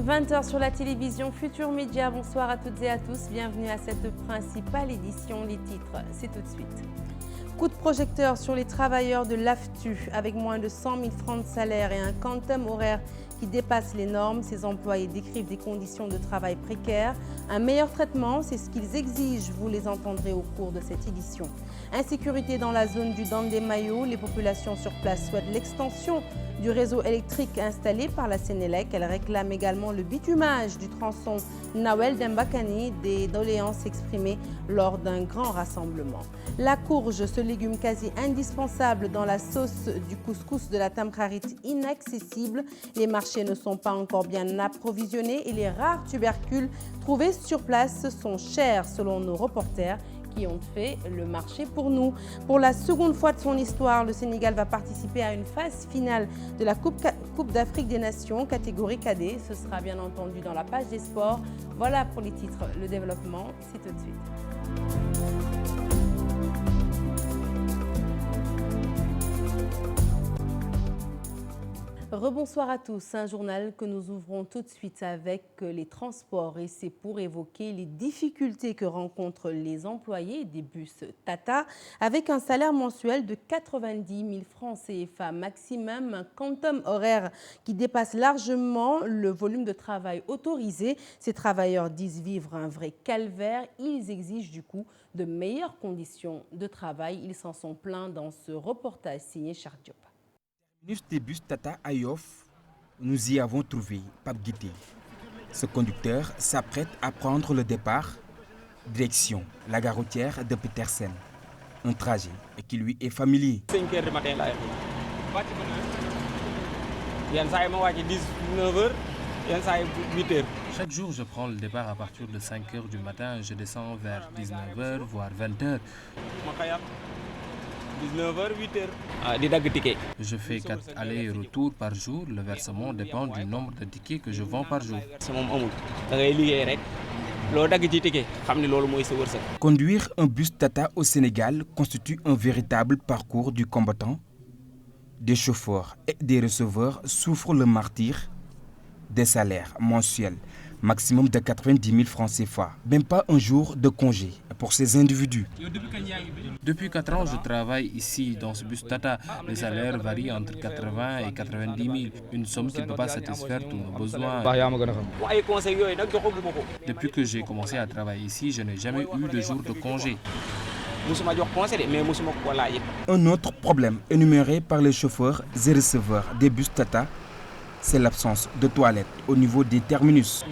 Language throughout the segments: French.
20h sur la télévision Futur Média. Bonsoir à toutes et à tous. Bienvenue à cette principale édition. Les titres, c'est tout de suite. Coup de projecteur sur les travailleurs de l'AFTU. Avec moins de 100 000 francs de salaire et un quantum horaire qui dépasse les normes, ces employés décrivent des conditions de travail précaires. Un meilleur traitement, c'est ce qu'ils exigent. Vous les entendrez au cours de cette édition. Insécurité dans la zone du Dandé-Mayo. Les populations sur place souhaitent l'extension du réseau électrique installé par la Sénélec. Elle réclame également le bitumage du tronçon Nawel Dembakani, des doléances exprimées lors d'un grand rassemblement. La courge, ce légume quasi indispensable dans la sauce du couscous de la Tamkharit, inaccessible. Les marchés ne sont pas encore bien approvisionnés et les rares tubercules trouvés sur place sont chers selon nos reporters qui ont fait le marché pour nous. Pour la seconde fois de son histoire, le Sénégal va participer à une phase finale de la Coupe d'Afrique des Nations, catégorie cadet. Ce sera bien entendu dans la page des sports. Voilà pour les titres. Le développement, c'est tout de suite. Rebonsoir à tous, un journal que nous ouvrons tout de suite avec les transports et c'est pour évoquer les difficultés que rencontrent les employés des bus Tata avec un salaire mensuel de 90 000 francs CFA maximum, un quantum horaire qui dépasse largement le volume de travail autorisé. Ces travailleurs disent vivre un vrai calvaire, ils exigent du coup de meilleures conditions de travail. Ils s'en sont plaints dans ce reportage signé Charles Diop. Des bus Tata à Yoff, nous y avons trouvé Pape Guité. Ce conducteur s'apprête à prendre le départ, direction la gare routière de Petersen. Un trajet qui lui est familier. 5 heures du matin, là. 19h, 8h. Chaque jour, je prends le départ à partir de 5 h du matin. Je descends vers 19 h, voire 20 h. 19h, 8h. Je fais 4 allers-retours par jour. Le versement dépend du nombre de tickets que je vends par jour. Conduire un bus Tata au Sénégal constitue un véritable parcours du combattant. Des chauffeurs et des receveurs souffrent le martyre des salaires mensuels maximum de 90 000 francs CFA. Même pas un jour de congé pour ces individus. Depuis 4 ans, je travaille ici dans ce bus Tata. Les salaires varient entre 80 et 90 000, une somme qui ne peut pas satisfaire tous nos besoins. Depuis que j'ai commencé à travailler ici, je n'ai jamais eu de jour de congé. Un autre problème énuméré par les chauffeurs et receveurs des bus Tata, c'est l'absence de toilettes au niveau des terminus.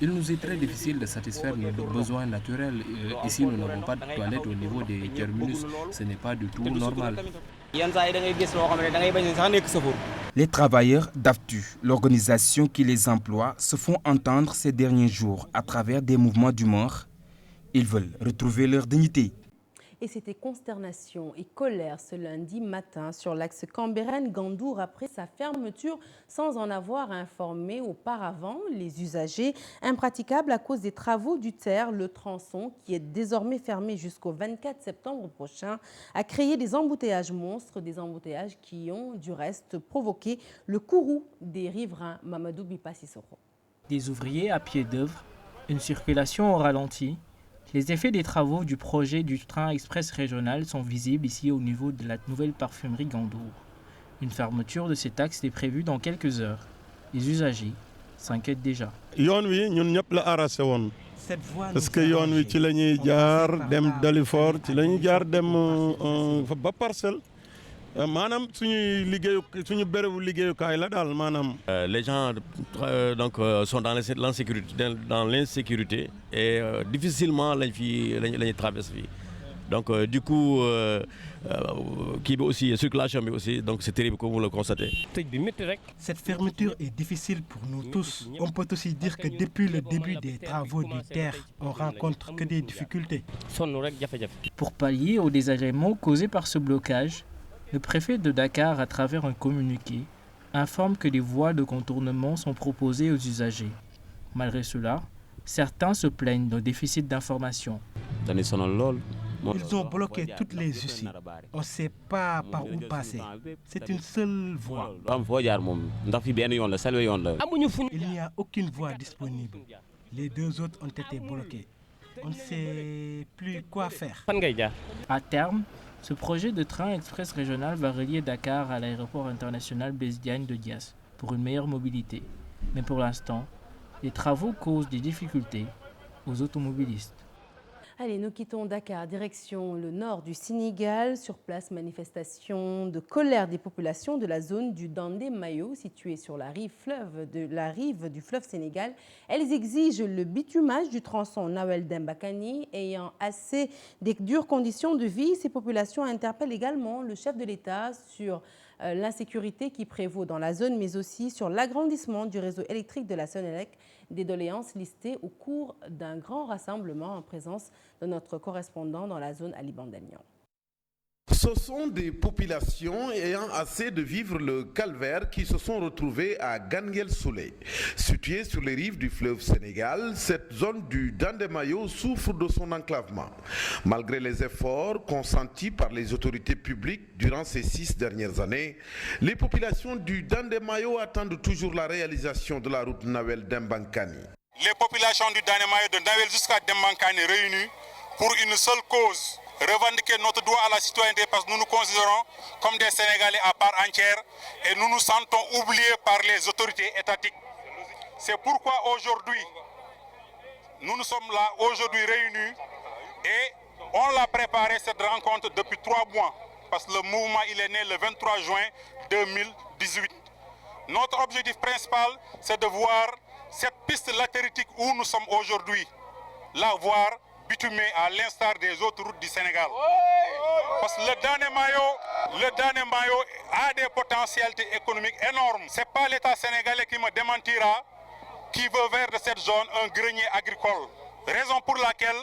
Il nous est très difficile de satisfaire nos besoins naturels. Ici, nous n'avons pas de toilettes au niveau des terminus. Ce n'est pas du tout normal. Les travailleurs d'AFTU, l'organisation qui les emploie, se font entendre ces derniers jours à travers des mouvements d'humeur. Ils veulent retrouver leur dignité. Et c'était consternation et colère ce lundi matin sur l'axe Cambérène-Gandour après sa fermeture sans en avoir informé auparavant les usagers. Impraticable à cause des travaux du TER, le tronçon, qui est désormais fermé jusqu'au 24 septembre prochain, a créé des embouteillages monstres, des embouteillages qui ont du reste provoqué le courroux des riverains. Mamadou Bipa Sissoko. Des ouvriers à pied d'œuvre, une circulation au ralenti. Les effets des travaux du projet du train express régional sont visibles ici au niveau de la nouvelle parfumerie Gandour. Une fermeture de cet axe est prévue dans quelques heures. Les usagers s'inquiètent déjà. Parce que yoon wi ci lañuy jaar dem Dalifort ci lañuy jaar dem ba Parcelles manam suñu bérébu liggéeyukaay la daal maanaam. Les gens sont dans l'insécurité et difficilement lañ traversent fii donc du coup kii bi aussi circulation bi aussi donc c'est terrible comme vous le constatez. Cette fermeture est difficile pour nous tous. On peut aussi dire que depuis le début des travaux du TER, on rencontre que des difficultés. Pour pallier aux désagréments causés par ce blocage, le préfet de Dakar, à travers un communiqué, informe que des voies de contournement sont proposées aux usagers. Malgré cela, certains se plaignent d'un déficit d'information. Ils ont bloqué toutes les issues. On ne sait pas par où passer. C'est une seule voie. Il n'y a aucune voie disponible. Les deux autres ont été bloqués. On ne sait plus quoi faire. À terme, ce projet de train express régional va relier Dakar à l'aéroport international Blaise Diagne de Diass pour une meilleure mobilité. Mais pour l'instant, les travaux causent des difficultés aux automobilistes. Allez, nous quittons Dakar, direction le nord du Sénégal. Sur place, manifestation de colère des populations de la zone du Dandé-Mayo, située sur la rive du fleuve Sénégal. Elles exigent le bitumage du tronçon Nawel Dembakani. Ayant assez des dures conditions de vie, ces populations interpellent également le chef de l'État sur l'insécurité qui prévaut dans la zone, mais aussi sur l'agrandissement du réseau électrique de la Senelec, des doléances listées au cours d'un grand rassemblement en présence de notre correspondant dans la zone, Ali Bandagnan. Ce sont des populations ayant assez de vivre le calvaire qui se sont retrouvées à Ganguel-Soulé. Située sur les rives du fleuve Sénégal, cette zone du Dandé-Mayo souffre de son enclavement. Malgré les efforts consentis par les autorités publiques durant ces 6 dernières années, les populations du Dandé-Mayo attendent toujours la réalisation de la route Nawel-Dembankani. Les populations du Dandé-Mayo de Nawel jusqu'à Dembankani réunies pour une seule cause: revendiquer notre droit à la citoyenneté, parce que nous nous considérons comme des Sénégalais à part entière et nous nous sentons oubliés par les autorités étatiques. C'est pourquoi aujourd'hui, nous sommes là aujourd'hui réunis et on l'a préparé cette rencontre depuis 3 mois, parce que le mouvement il est né le 23 juin 2018. Notre objectif principal, c'est de voir cette piste latéritique où nous sommes aujourd'hui, la voir bitumée à l'instar des autres routes du Sénégal. Parce que le Dandé-Mayo a des potentialités économiques énormes. Ce n'est pas l'État sénégalais qui me démentira, qui veut faire de cette zone un grenier agricole. Raison pour laquelle,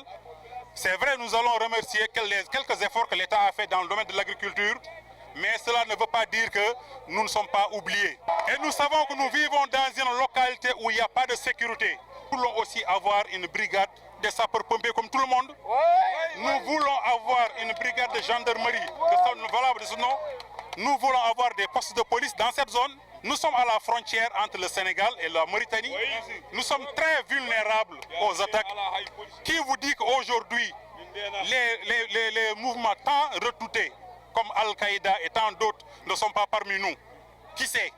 c'est vrai, nous allons remercier quelques efforts que l'État a fait dans le domaine de l'agriculture, mais cela ne veut pas dire que nous ne sommes pas oubliés. Et nous savons que nous vivons dans une localité où il n'y a pas de sécurité. Nous voulons aussi avoir une brigade des sapeurs-pompiers comme tout le monde. Nous voulons avoir une brigade de gendarmerie valable de ce nom. Nous voulons avoir des postes de police dans cette zone. Nous sommes à la frontière entre le Sénégal et la Mauritanie. Nous sommes très vulnérables aux attaques. Qui vous dit qu'aujourd'hui, les mouvements tant redoutés comme Al-Qaïda et tant d'autres ne sont pas parmi nous? Qui sait?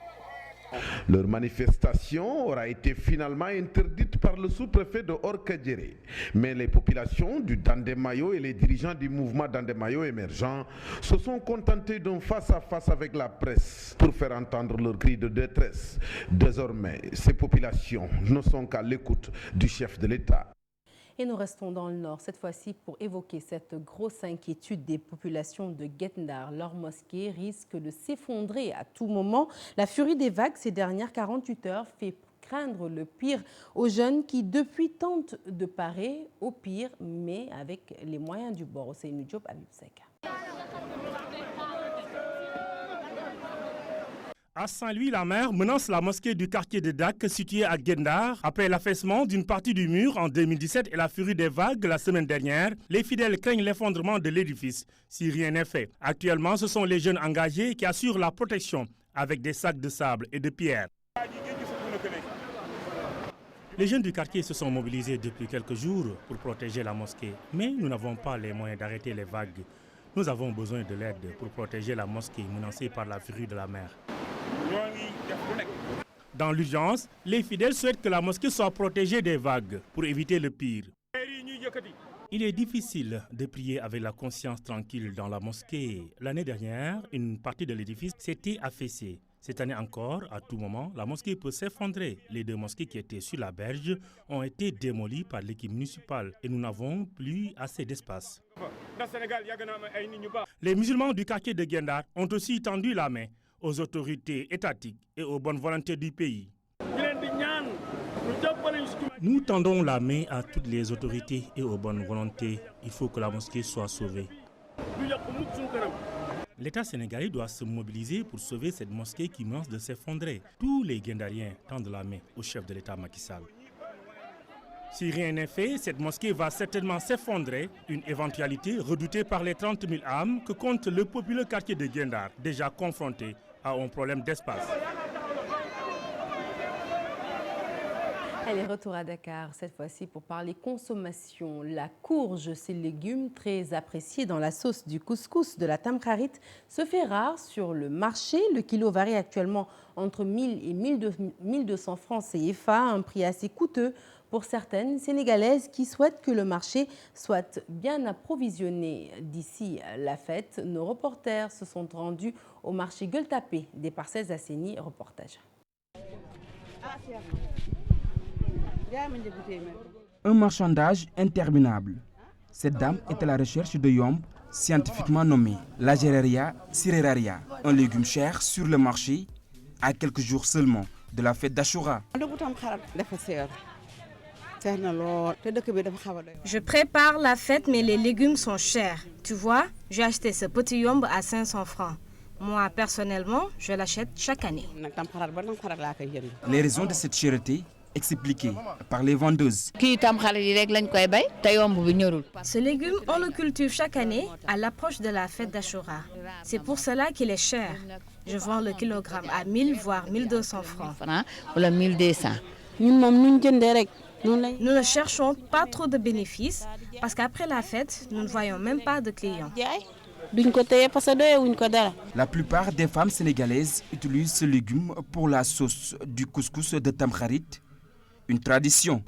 Leur manifestation aura été finalement interdite par le sous-préfet de Orkadjéré. Mais les populations du Dandé-Mayo et les dirigeants du mouvement Dandé-Mayo émergent se sont contentés d'un face-à-face avec la presse pour faire entendre leurs cris de détresse. Désormais, ces populations ne sont qu'à l'écoute du chef de l'État. Et nous restons dans le nord, cette fois-ci pour évoquer cette grosse inquiétude des populations de Guet-Ndar. Leur mosquée risque de s'effondrer à tout moment. La furie des vagues ces dernières 48 heures fait craindre le pire aux jeunes qui depuis tentent de parer au pire, mais avec les moyens du bord. Ousseynou Diop, Habib Seck. À Saint-Louis-la-Mer menace la mosquée du quartier de Dak située à Guet-Ndar. Après l'affaissement d'une partie du mur en 2017 et la furie des vagues la semaine dernière, les fidèles craignent l'effondrement de l'édifice si rien n'est fait. Actuellement, ce sont les jeunes engagés qui assurent la protection avec des sacs de sable et de pierres. Les jeunes du quartier se sont mobilisés depuis quelques jours pour protéger la mosquée. Mais nous n'avons pas les moyens d'arrêter les vagues. Nous avons besoin de l'aide pour protéger la mosquée menacée par la furie de la mer. Dans l'urgence, les fidèles souhaitent que la mosquée soit protégée des vagues pour éviter le pire. Il est difficile de prier avec la conscience tranquille dans la mosquée. L'année dernière, une partie de l'édifice s'était affaissée. Cette année encore, à tout moment, la mosquée peut s'effondrer. Les 2 mosquées qui étaient sur la berge ont été démolies par l'équipe municipale et nous n'avons plus assez d'espace. Les musulmans du quartier de Guet-Ndar ont aussi tendu la main aux autorités étatiques et aux bonnes volontés du pays. Nous tendons la main à toutes les autorités et aux bonnes volontés. Il faut que la mosquée soit sauvée. L'État sénégalais doit se mobiliser pour sauver cette mosquée qui menace de s'effondrer. Tous les Guet-Ndariens tendent la main au chef de l'État Macky Sall. Si rien n'est fait, cette mosquée va certainement s'effondrer, une éventualité redoutée par les 30 000 âmes que compte le populeux quartier de Guendar, déjà confronté à un problème d'espace. Allez, retour à Dakar, cette fois-ci pour parler consommation. La courge, ces légumes très appréciés dans la sauce du couscous de la Tamkharit, se fait rare sur le marché. Le kilo varie actuellement entre 1000 et 1200 francs CFA, un prix assez coûteux pour certaines Sénégalaises qui souhaitent que le marché soit bien approvisionné. D'ici la fête, nos reporters se sont rendus au marché Gueule-Tapée des Parcelles Assainies. Reportage. Un marchandage interminable. Cette dame est à la recherche de yomb, scientifiquement nommé Lagereria cireraria, un légume cher sur le marché à quelques jours seulement de la fête d'Achoura. Je prépare la fête, mais les légumes sont chers. Tu vois, j'ai acheté ce petit yomb à 500 francs. Moi, personnellement, je l'achète chaque année. Les raisons de cette cherté expliquées par les vendeuses. Ce légume, on le cultive chaque année à l'approche de la fête d'Achoura. C'est pour cela qu'il est cher. Je vends le kilogramme à 1000 voire 1200 francs. Nous ne cherchons pas trop de bénéfices parce qu'après la fête, nous ne voyons même pas de clients. La plupart des femmes sénégalaises utilisent ce légume pour la sauce du couscous de Tamkharit, une tradition.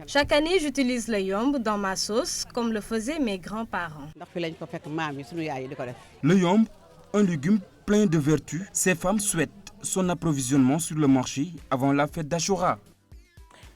Chaque année, j'utilise le yomb dans ma sauce comme le faisaient mes grands-parents. Le yomb, un légume plein de vertus, ces femmes souhaitent son approvisionnement sur le marché avant la fête d'Achoura.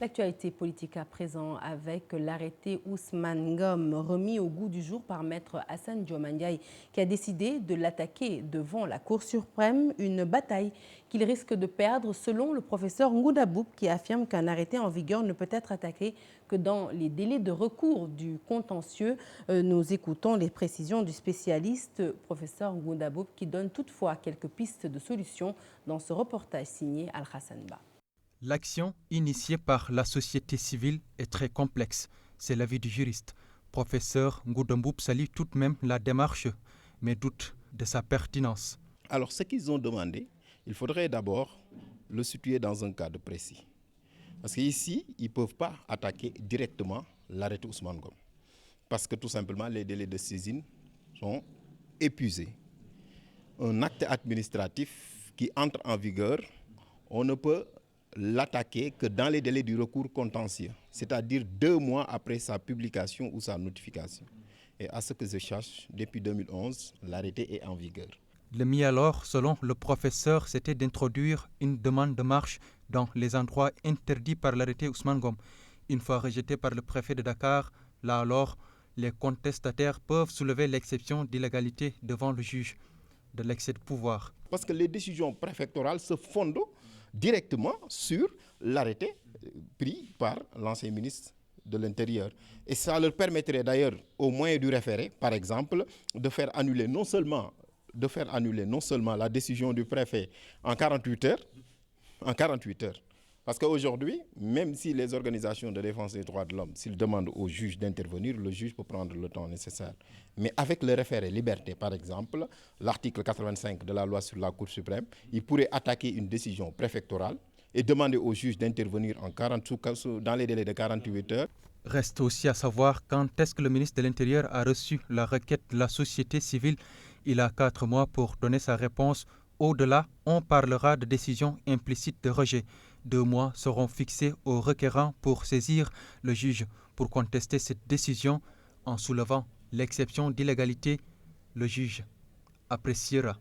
L'actualité politique à présent avec l'arrêté Ousmane Ngom remis au goût du jour par maître Hassan Dioma Ndiaye qui a décidé de l'attaquer devant la Cour suprême, une bataille qu'il risque de perdre selon le professeur Ngouda Mboup qui affirme qu'un arrêté en vigueur ne peut être attaqué que dans les délais de recours du contentieux. Nous écoutons les précisions du spécialiste professeur Ngouda Mboup qui donne toutefois quelques pistes de solutions dans ce reportage signé Al-Hassan Ba. L'action initiée par la société civile est très complexe. C'est l'avis du juriste. Professeur Ngouda Mboup salue tout de même la démarche, mais doute de sa pertinence. Alors, ce qu'ils ont demandé, il faudrait d'abord le situer dans un cadre précis. Parce qu'ici, ils ne peuvent pas attaquer directement l'arrêté Ousmane Ngom. Parce que tout simplement, les délais de saisine sont épuisés. Un acte administratif qui entre en vigueur, on ne peut l'attaquer que dans les délais du recours contentieux, c'est-à-dire 2 mois après sa publication ou sa notification. Et à ce que je cherche, depuis 2011, l'arrêté est en vigueur. Le mieux alors, selon le professeur, c'était d'introduire une demande de marche dans les endroits interdits par l'arrêté Ousmane Ngom. Une fois rejeté par le préfet de Dakar, là alors, les contestataires peuvent soulever l'exception d'illégalité devant le juge de l'excès de pouvoir. Parce que les décisions préfectorales se fondent directement sur l'arrêté pris par l'ancien ministre de l'Intérieur. Et ça leur permettrait d'ailleurs, au moyen du référé, par exemple, de faire annuler non seulement la décision du préfet en 48 heures. Parce qu'aujourd'hui, même si les organisations de défense des droits de l'homme, s'ils demandent au juge d'intervenir, le juge peut prendre le temps nécessaire. Mais avec le référé liberté, par exemple, l'article 85 de la loi sur la Cour suprême, il pourrait attaquer une décision préfectorale et demander au juge d'intervenir dans les délais de 48 heures. Reste aussi à savoir quand est-ce que le ministre de l'Intérieur a reçu la requête de la société civile. Il a 4 mois pour donner sa réponse. Au-delà, on parlera de décision implicite de rejet. 2 mois seront fixés aux requérants pour saisir le juge pour contester cette décision en soulevant l'exception d'illégalité. Le juge appréciera.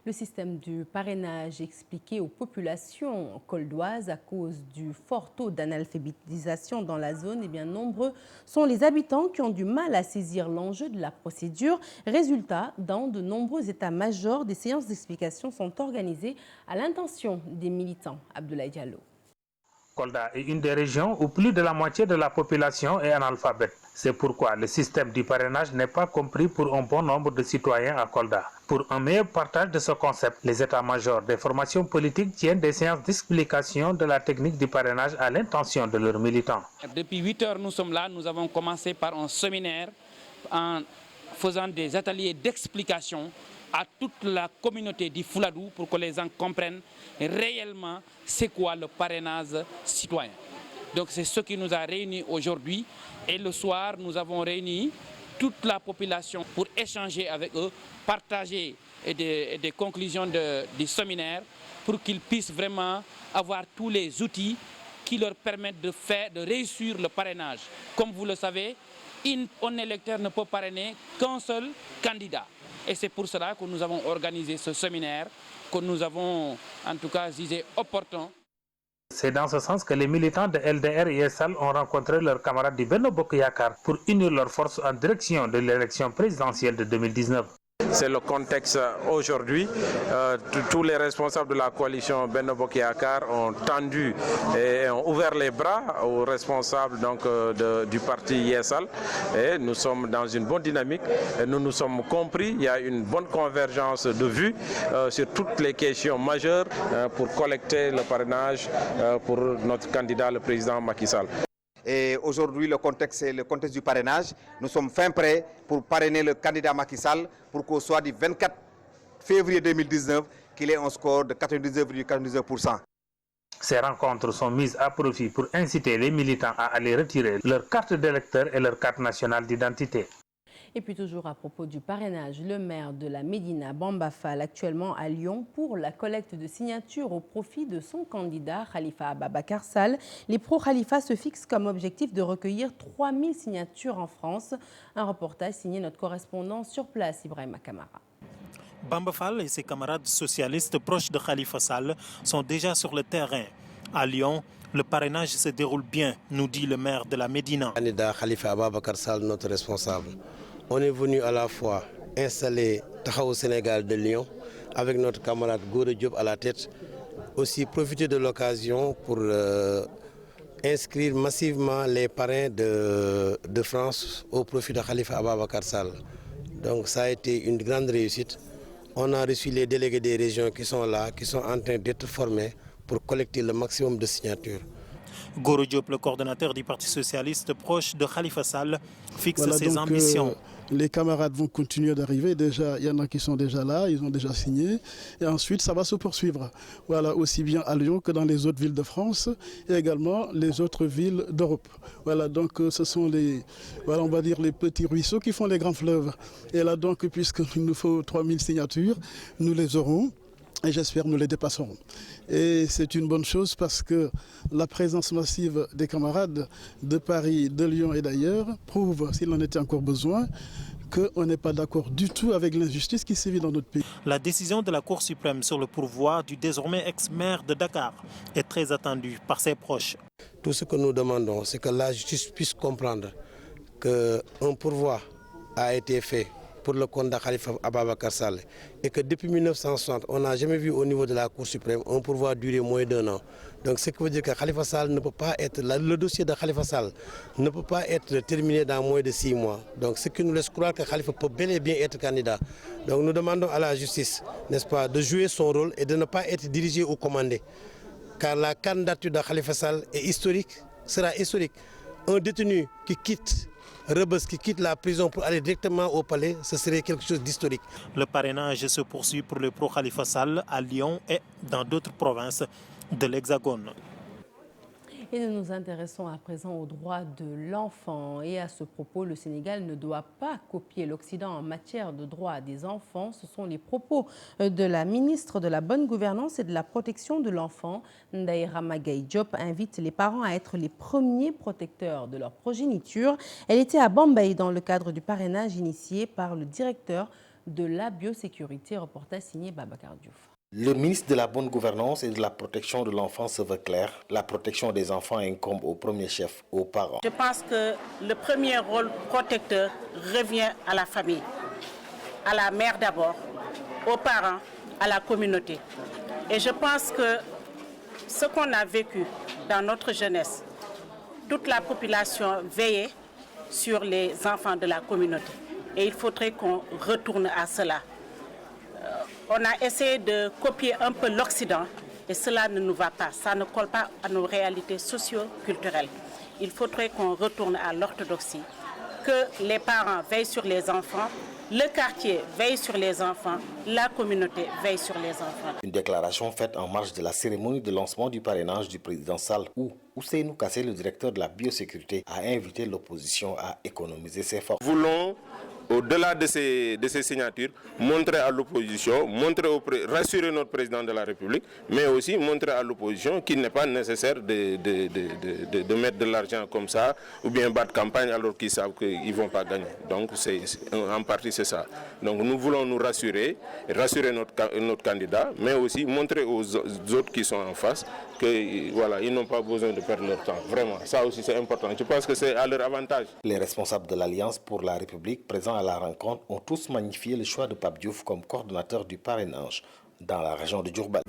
Le système du parrainage expliqué aux populations coldoises à cause du fort taux d'analphabétisation dans la zone, eh bien, nombreux sont les habitants qui ont du mal à saisir l'enjeu de la procédure. Résultat, dans de nombreux états-majors, des séances d'explication sont organisées à l'intention des militants. Abdoulaye Diallo. Kolda est une des régions où plus de la moitié de la population est analphabète. C'est pourquoi le système du parrainage n'est pas compris pour un bon nombre de citoyens à Kolda. Pour un meilleur partage de ce concept, les états-majors des formations politiques tiennent des séances d'explication de la technique du parrainage à l'intention de leurs militants. Depuis 8 heures, nous sommes là. Nous avons commencé par un séminaire en faisant des ateliers d'explication à toute la communauté du Fouladou pour que les gens comprennent réellement c'est quoi le parrainage citoyen. Donc c'est ce qui nous a réunis aujourd'hui et le soir nous avons réuni toute la population pour échanger avec eux, partager des conclusions du séminaire pour qu'ils puissent vraiment avoir tous les outils qui leur permettent de réussir le parrainage. Comme vous le savez, un électeur ne peut parrainer qu'un seul candidat. Et c'est pour cela que nous avons organisé ce séminaire, que nous avons en tout cas jugé opportun. C'est dans ce sens que les militants de LDR et SL ont rencontré leurs camarades du Benno Bokk Yakaar pour unir leurs forces en direction de l'élection présidentielle de 2019. C'est le contexte aujourd'hui. Tous les responsables de la coalition Benno Bokk Yakaar ont tendu et ont ouvert les bras aux responsables du parti YESAL. Et nous sommes dans une bonne dynamique. Et nous nous sommes compris. Il y a une bonne convergence de vues sur toutes les questions majeures pour collecter le parrainage pour notre candidat, le président Macky Sall. Et aujourd'hui, le contexte, c'est le contexte du parrainage. Nous sommes fin prêts pour parrainer le candidat Macky Sall pour qu'au soir du 24 février 2019, qu'il ait un score de 99,99%. Ces rencontres sont mises à profit pour inciter les militants à aller retirer leur carte d'électeur et leur carte nationale d'identité. Et puis toujours à propos du parrainage, le maire de la Médina, Bamba Fall, actuellement à Lyon pour la collecte de signatures au profit de son candidat Khalifa Ababacar Sall. Les pro-Khalifa se fixent comme objectif de recueillir 3000 signatures en France. Un reportage signé notre correspondant sur place, Ibrahima Kamara. Bamba Fall et ses camarades socialistes proches de Khalifa Sall sont déjà sur le terrain. À Lyon, le parrainage se déroule bien, nous dit le maire de la Médina. Candidat Khalifa Ababacar Sall, notre responsable. On est venu à la fois installer Taxawu Sénégal de Lyon avec notre camarade Gora Diop à la tête. Aussi profiter de l'occasion pour inscrire massivement les parrains de France au profit de Khalifa Ababacar Sall. Donc ça a été une grande réussite. On a reçu les délégués des régions qui sont là, qui sont en train d'être formés pour collecter le maximum de signatures. Gora Diop, le coordonnateur du Parti socialiste proche de Khalifa Sall, fixe ses ambitions. Les camarades vont continuer d'arriver. Déjà, il y en a qui sont déjà là, ils ont déjà signé. Et ensuite, ça va se poursuivre. Voilà, aussi bien à Lyon que dans les autres villes de France et également les autres villes d'Europe. Voilà, donc ce sont les, on va dire les petits ruisseaux qui font les grands fleuves. Et là, donc, puisqu'il nous faut 3000 signatures, nous les aurons. Et j'espère nous les dépasserons. Et c'est une bonne chose parce que la présence massive des camarades de Paris, de Lyon et d'ailleurs prouve, s'il en était encore besoin, qu'on n'est pas d'accord du tout avec l'injustice qui sévit dans notre pays. La décision de la Cour suprême sur le pourvoi du désormais ex-maire de Dakar est très attendue par ses proches. Tout ce que nous demandons, c'est que la justice puisse comprendre qu'un pourvoi a été fait pour le compte de Khalifa Ababacar Sall et que depuis 1960, on n'a jamais vu au niveau de la Cour suprême un pourvoi durer moins d'1 an. Donc ce qui veut dire que Khalifa Sall ne peut pas être, le dossier de Khalifa Sall ne peut pas être terminé dans moins de 6 mois. Donc ce qui nous laisse croire que Khalifa peut bel et bien être candidat. Donc nous demandons à la justice, n'est-ce pas, de jouer son rôle et de ne pas être dirigé ou commandé. Car la candidature de Khalifa Sall est historique, sera historique. Un détenu qui quitte Rebeuss, qui quitte la prison pour aller directement au palais, ce serait quelque chose d'historique. Le parrainage se poursuit pour le pro-Khalifa Sall à Lyon et dans d'autres provinces de l'Hexagone. Et nous nous intéressons à présent aux droits de l'enfant. Et à ce propos, le Sénégal ne doit pas copier l'Occident en matière de droits des enfants. Ce sont les propos de la ministre de la Bonne Gouvernance et de la Protection de l'Enfant. Ndeye Ramagaye Diop invite les parents à être les premiers protecteurs de leur progéniture. Elle était à Bambey dans le cadre du parrainage initié par le directeur de la biosécurité. Reportage signé Babacar Diouf. Le ministre de la Bonne Gouvernance et de la Protection de l'Enfant se veut clair. La protection des enfants incombe au premier chef, aux parents. Je pense que le premier rôle protecteur revient à la famille, à la mère d'abord, aux parents, à la communauté. Et je pense que ce qu'on a vécu dans notre jeunesse, toute la population veillait sur les enfants de la communauté. Et il faudrait qu'on retourne à cela. On a essayé de copier un peu l'Occident et cela ne nous va pas. Ça ne colle pas à nos réalités socio-culturelles. Il faudrait qu'on retourne à l'orthodoxie, que les parents veillent sur les enfants, le quartier veille sur les enfants, la communauté veille sur les enfants. Une déclaration faite en marge de la cérémonie de lancement du parrainage du président Sall, où Ousseynou Kassé, le directeur de la biosécurité, a invité l'opposition à économiser ses forces. Nous voulons, au-delà de ces signatures, montrer à l'opposition, rassurer notre président de la République, mais aussi montrer à l'opposition qu'il n'est pas nécessaire de mettre de l'argent comme ça ou bien battre campagne alors qu'ils savent qu'ils ne vont pas gagner. Donc en partie c'est ça. Donc nous voulons nous rassurer notre candidat, mais aussi montrer aux autres qui sont en face que voilà, ils n'ont pas besoin de perdre leur temps. Vraiment, ça aussi c'est important. Je pense que c'est à leur avantage. Les responsables de l'Alliance pour la République présents à la rencontre ont tous magnifié le choix de Pape Diouf comme coordonnateur du parrainage dans la région de Diourbel.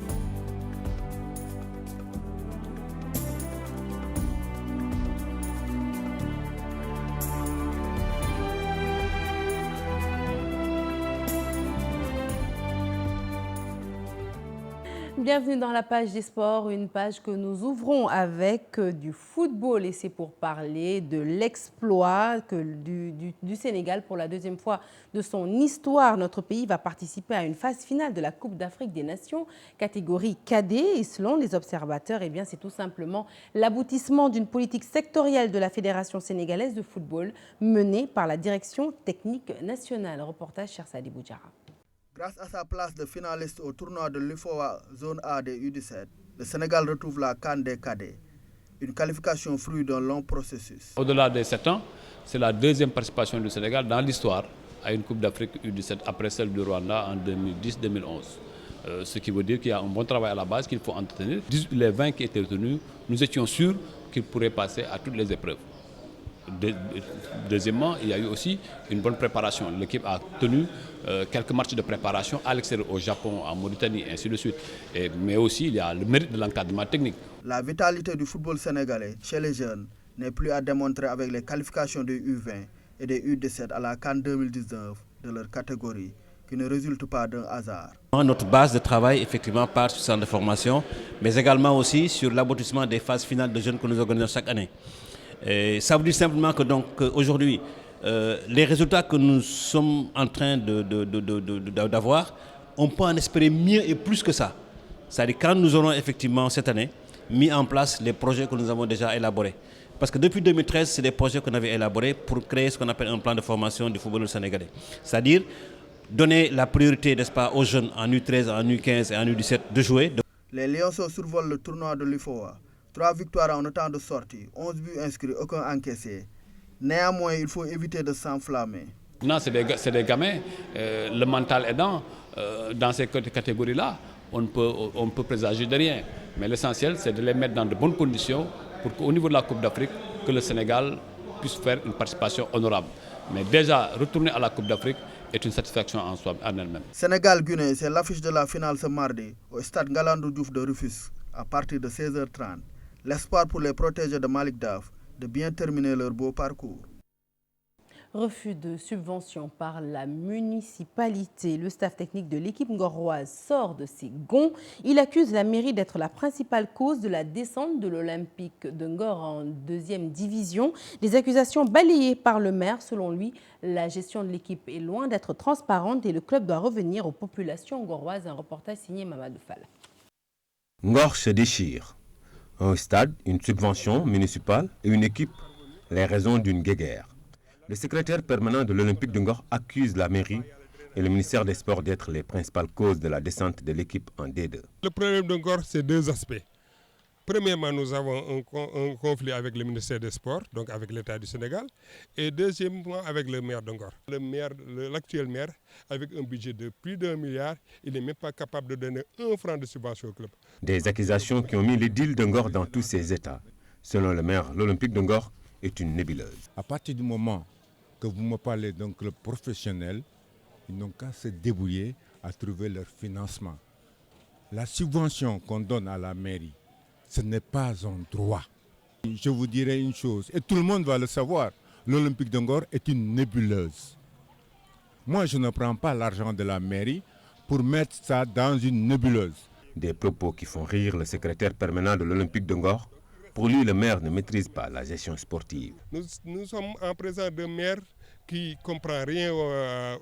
Bienvenue dans la page des sports, une page que nous ouvrons avec du football et c'est pour parler de l'exploit du Sénégal pour la deuxième fois de son histoire. Notre pays va participer à une phase finale de la Coupe d'Afrique des Nations, catégorie cadet et selon les observateurs, eh bien, c'est tout simplement l'aboutissement d'une politique sectorielle de la Fédération sénégalaise de football menée par la direction technique nationale. Reportage Chersadi Boudjara. Grâce à sa place de finaliste au tournoi de l'UFOA Zone A des U17, le Sénégal retrouve la CAN des cadets, une qualification fruit d'un long processus. Au-delà des 7 ans, c'est la deuxième participation du Sénégal dans l'histoire à une Coupe d'Afrique U17 après celle du Rwanda en 2010-2011. Ce qui veut dire qu'il y a un bon travail à la base qu'il faut entretenir. Les 20 qui étaient retenus, nous étions sûrs qu'ils pourraient passer à toutes les épreuves. Deuxièmement, il y a eu aussi une bonne préparation. L'équipe a tenu quelques matchs de préparation à l'extérieur, au Japon, en Mauritanie, et ainsi de suite. Mais aussi, il y a le mérite de l'encadrement technique. La vitalité du football sénégalais chez les jeunes n'est plus à démontrer avec les qualifications des U20 et des U17 à la CAN 2019 de leur catégorie, qui ne résultent pas d'un hasard. Notre base de travail, effectivement, part sur le centre de formation, mais également aussi sur l'aboutissement des phases finales de jeunes que nous organisons chaque année. Et ça veut dire simplement que aujourd'hui, les résultats que nous sommes en train d'avoir, on peut en espérer mieux et plus que ça. C'est-à-dire quand nous aurons effectivement cette année mis en place les projets que nous avons déjà élaborés. Parce que depuis 2013, c'est des projets qu'on avait élaborés pour créer ce qu'on appelle un plan de formation du football sénégalais. C'est-à-dire donner la priorité, n'est-ce pas, aux jeunes en U13, en U15 et en U17 de jouer. Les Lionceaux survolent le tournoi de l'UFOA. 3 victoires en autant de sorties, 11 buts inscrits, aucun encaissé. Néanmoins, il faut éviter de s'enflammer. Non, c'est des gamins. Le mental aidant, dans ces catégories-là, on ne peut présager de rien. Mais l'essentiel, c'est de les mettre dans de bonnes conditions pour qu'au niveau de la Coupe d'Afrique, que le Sénégal puisse faire une participation honorable. Mais déjà, retourner à la Coupe d'Afrique est une satisfaction en soi, en elle-même. Sénégal-Guinée, c'est l'affiche de la finale ce mardi au stade Ngalandou Diouf de Rufisque à partir de 16h30. L'espoir pour les protégés de Malick Daf de bien terminer leur beau parcours. Refus de subvention par la municipalité. Le staff technique de l'équipe ngoroise sort de ses gonds. Il accuse la mairie d'être la principale cause de la descente de l'Olympique de Ngor en 2e division. Des accusations balayées par le maire. Selon lui, la gestion de l'équipe est loin d'être transparente et le club doit revenir aux populations ngoroises. Un reportage signé Mamadou Fall. Ngor se déchire. Un stade, une subvention municipale et une équipe. Les raisons d'une guéguerre. Le secrétaire permanent de l'Olympique de Ngor accuse la mairie et le ministère des Sports d'être les principales causes de la descente de l'équipe en D2. Le problème de Ngor, c'est 2 aspects. Premièrement, nous avons un conflit avec le ministère des Sports, donc avec l'État du Sénégal, et deuxièmement avec le maire de Ngor. L'actuel maire, avec un budget de plus d'1 milliard, il n'est même pas capable de donner 1 franc de subvention au club. Des accusations qui ont mis l'idylle de Ngor dans tous ses états. Selon le maire, l'Olympique de Ngor est une nébuleuse. À partir du moment que vous me parlez d'un club professionnel, ils n'ont qu'à se débrouiller à trouver leur financement. La subvention qu'on donne à la mairie, ce n'est pas un droit. Je vous dirai une chose, et tout le monde va le savoir, l'Olympique de Ngor est une nébuleuse. Moi, je ne prends pas l'argent de la mairie pour mettre ça dans une nébuleuse. Des propos qui font rire le secrétaire permanent de l'Olympique de Ngor. Pour lui, le maire ne maîtrise pas la gestion sportive. Nous sommes en présence d'un maire qui ne comprend rien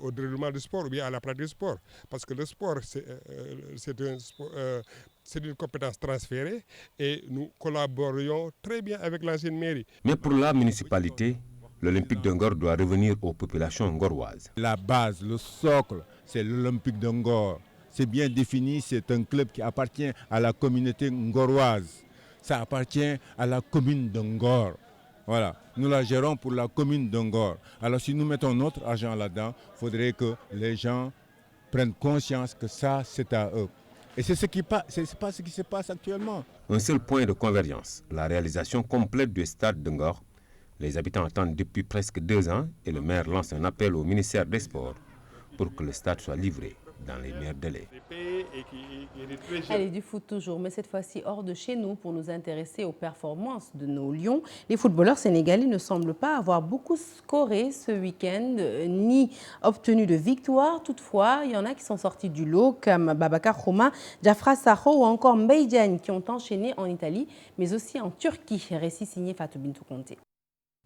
au déroulement du sport ou bien à la pratique du sport. Parce que le sport, c'est une compétence transférée et nous collaborons très bien avec l'ancienne mairie. Mais pour la municipalité, l'Olympique de Ngor doit revenir aux populations ngoroises. La base, le socle, c'est l'Olympique de Ngor. C'est bien défini, c'est un club qui appartient à la communauté ngoroise. Ça appartient à la commune de Ngor. Voilà, nous la gérons pour la commune de Ngor. Alors si nous mettons notre argent là-dedans, il faudrait que les gens prennent conscience que ça, c'est à eux. Et c'est pas ce qui se passe actuellement. Un seul point de convergence, la réalisation complète du stade de Ngor. Les habitants attendent depuis presque 2 ans et le maire lance un appel au ministère des Sports pour que le stade soit livré dans les meilleurs délais. Allez, du foot toujours, mais cette fois-ci hors de chez nous pour nous intéresser aux performances de nos Lions. Les footballeurs sénégalais ne semblent pas avoir beaucoup scoré ce week-end, ni obtenu de victoire. Toutefois, il y en a qui sont sortis du lot, comme Babacar Houma, Diafra Sakho ou encore Mbaye Diagne, qui ont enchaîné en Italie, mais aussi en Turquie. Récit signé Fatou Bintou Conté.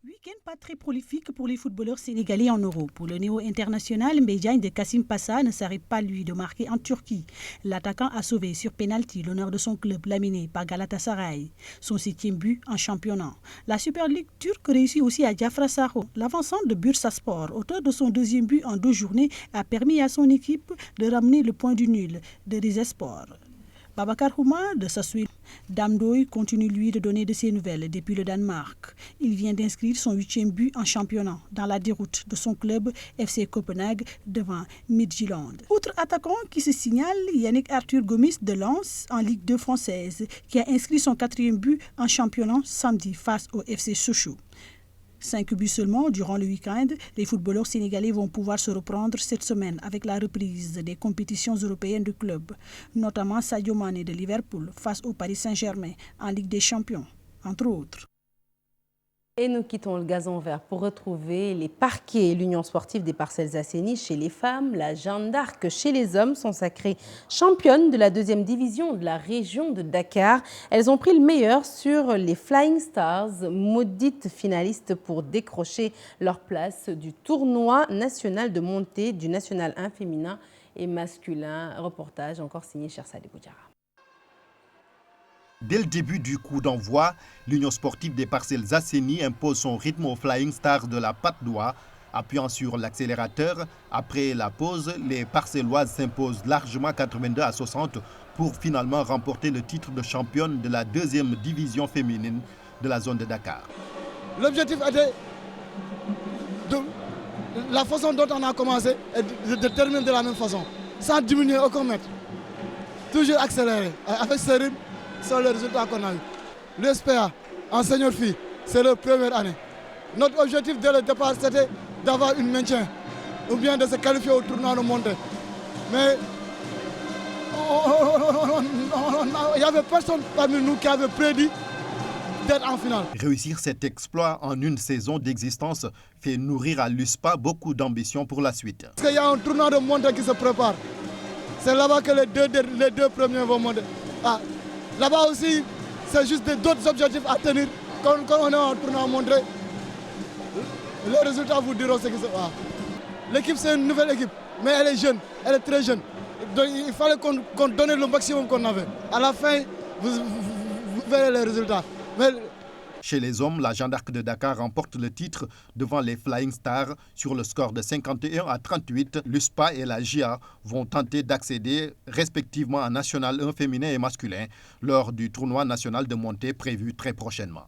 Week-end pas très prolifique pour les footballeurs sénégalais en Europe. Pour le néo-international, Mbaye Diagne de Kassim Passa ne s'arrête pas lui de marquer en Turquie. L'attaquant a sauvé sur pénalty l'honneur de son club laminé par Galatasaray. Son 7e but en championnat. La Super League turque réussit aussi à Diafra Sakho. L'avancement de Bursaspor, auteur de son 2e but en 2 journées, a permis à son équipe de ramener le point du nul de Rizespor. Babacar Houma de Sassuolo. Damdoy continue lui de donner de ses nouvelles depuis le Danemark. Il vient d'inscrire son 8e but en championnat dans la déroute de son club FC Copenhague devant Midtjylland. Outre attaquant qui se signale, Yannick Arthur Gomis de Lens en Ligue 2 française qui a inscrit son 4e but en championnat samedi face au FC Sochaux. 5 buts seulement durant le week-end, les footballeurs sénégalais vont pouvoir se reprendre cette semaine avec la reprise des compétitions européennes du club, notamment Sadio Mané de Liverpool face au Paris Saint-Germain en Ligue des Champions, entre autres. Et nous quittons le gazon vert pour retrouver les parquets. L'Union sportive des Parcelles Assainies chez les femmes, la Jeanne d'Arc chez les hommes sont sacrées championnes de la 2e division de la région de Dakar. Elles ont pris le meilleur sur les Flying Stars, maudites finalistes pour décrocher leur place du tournoi national de montée du national 1 féminin et masculin. Reportage encore signé Chersali Boudjara. Dès le début du coup d'envoi, l'Union sportive des Parcelles Assainies impose son rythme aux Flying Stars de la Patte d'Oie. Appuyant sur l'accélérateur, après la pause, les Parcelloises s'imposent largement 82-60 pour finalement remporter le titre de championne de la 2e division féminine de la zone de Dakar. L'objectif était la façon dont on a commencé de terminer de la même façon, sans diminuer aucun mètre. Toujours accéléré, avec ce rythme. C'est le résultat qu'on a eu. L'USPA, en senior fille, c'est leur première année. Notre objectif dès le départ, c'était d'avoir une maintien, ou bien de se qualifier au tournoi de montée. Mais il n'y avait personne parmi nous qui avait prédit d'être en finale. Réussir cet exploit en une saison d'existence fait nourrir à l'USPA beaucoup d'ambition pour la suite. Parce qu'il y a un tournoi de montée qui se prépare. C'est là-bas que les deux premiers vont monter. Là-bas aussi, c'est juste d'autres objectifs à tenir. Quand on est en tournoi à montrer, les résultats vous diront ce qui se passe. L'équipe, c'est une nouvelle équipe, mais elle est jeune, elle est très jeune. Donc, il fallait qu'on donne le maximum qu'on avait. À la fin, vous verrez les résultats. Mais... Chez les hommes, la Jeanne d'Arc de Dakar remporte le titre devant les Flying Stars sur le score de 51-38. L'USPA et la GIA vont tenter d'accéder respectivement à National 1 féminin et masculin lors du tournoi national de montée prévu très prochainement.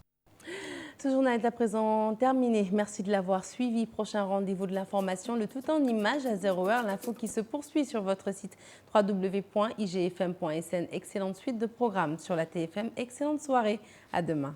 Ce journal est à présent terminé. Merci de l'avoir suivi. Prochain rendez-vous de l'information, le tout en images à 0h. L'info qui se poursuit sur votre site www.igfm.sn. Excellente suite de programmes sur la TFM. Excellente soirée. À demain.